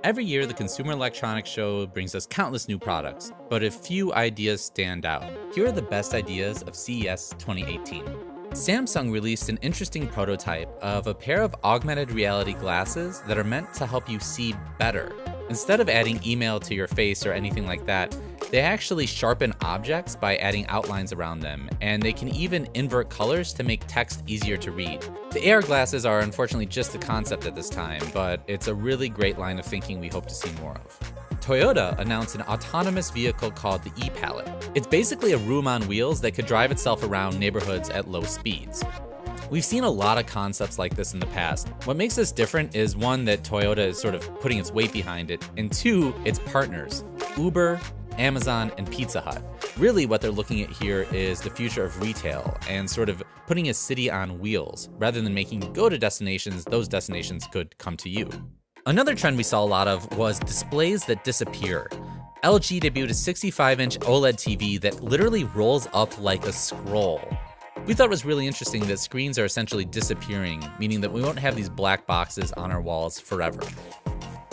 Every year, the Consumer Electronics Show brings us countless new products, but a few ideas stand out. Here are the best ideas of CES 2018. Samsung released an interesting prototype of a pair of augmented reality glasses that are meant to help you see better. Instead of adding email to your face or anything like that, they actually sharpen objects by adding outlines around them, and they can even invert colors to make text easier to read. The AR glasses are unfortunately just a concept at this time, but it's a really great line of thinking we hope to see more of. Toyota announced an autonomous vehicle called the e-Palette. It's basically a room on wheels that could drive itself around neighborhoods at low speeds. We've seen a lot of concepts like this in the past. What makes this different is one, that Toyota is sort of putting its weight behind it, and two, its partners, Uber, Amazon, and Pizza Hut. Really what they're looking at here is the future of retail and sort of putting a city on wheels. Rather than making you go to destinations, those destinations could come to you. Another trend we saw a lot of was displays that disappear. LG debuted a 65-inch OLED TV that literally rolls up like a scroll. We thought it was really interesting that screens are essentially disappearing, meaning that we won't have these black boxes on our walls forever.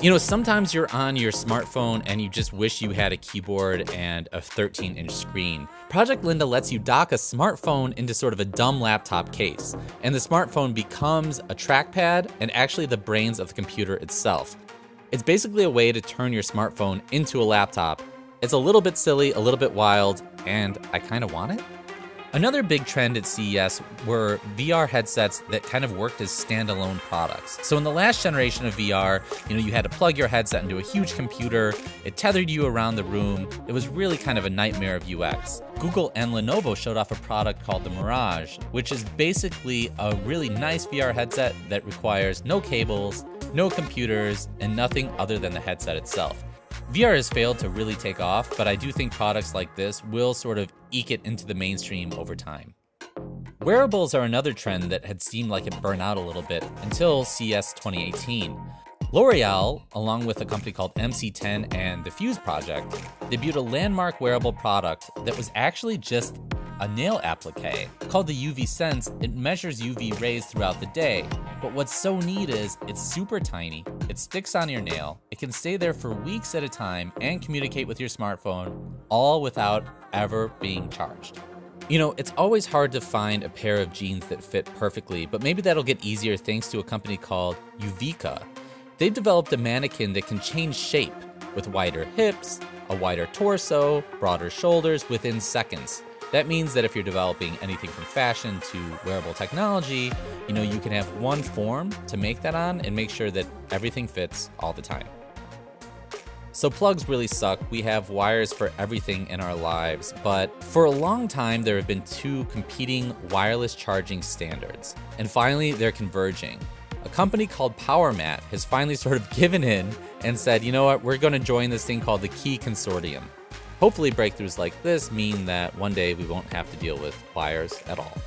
You know, sometimes you're on your smartphone and you just wish you had a keyboard and a 13-inch screen. Project Linda lets you dock a smartphone into sort of a dumb laptop case, and the smartphone becomes a trackpad and actually the brains of the computer itself. It's basically a way to turn your smartphone into a laptop. It's a little bit silly, a little bit wild, and I kind of want it. Another big trend at CES were VR headsets that kind of worked as standalone products. So in the last generation of VR, you had to plug your headset into a huge computer, it tethered you around the room, it was really kind of a nightmare of UX. Google and Lenovo showed off a product called the Mirage, which is basically a really nice VR headset that requires no cables, no computers, and nothing other than the headset itself. VR has failed to really take off, but I do think products like this will sort of eke it into the mainstream over time. Wearables are another trend that had seemed like it burned out a little bit until CES 2018. L'Oreal, along with a company called MC10 and the Fuse Project, debuted a landmark wearable product that was actually just a nail applique. Called the UV Sense, it measures UV rays throughout the day, but what's so neat is it's super tiny, it sticks on your nail, it can stay there for weeks at a time and communicate with your smartphone, all without ever being charged. It's always hard to find a pair of jeans that fit perfectly, but maybe that'll get easier thanks to a company called Uvica. They've developed a mannequin that can change shape with wider hips, a wider torso, broader shoulders within seconds. That means that if you're developing anything from fashion to wearable technology, you can have one form to make that on and make sure that everything fits all the time. So plugs really suck. We have wires for everything in our lives, but for a long time there have been two competing wireless charging standards, and finally they're converging. A company called PowerMat has finally sort of given in and said, you know what, we're going to join this thing called the Qi Consortium. Hopefully breakthroughs like this mean that one day we won't have to deal with wires at all.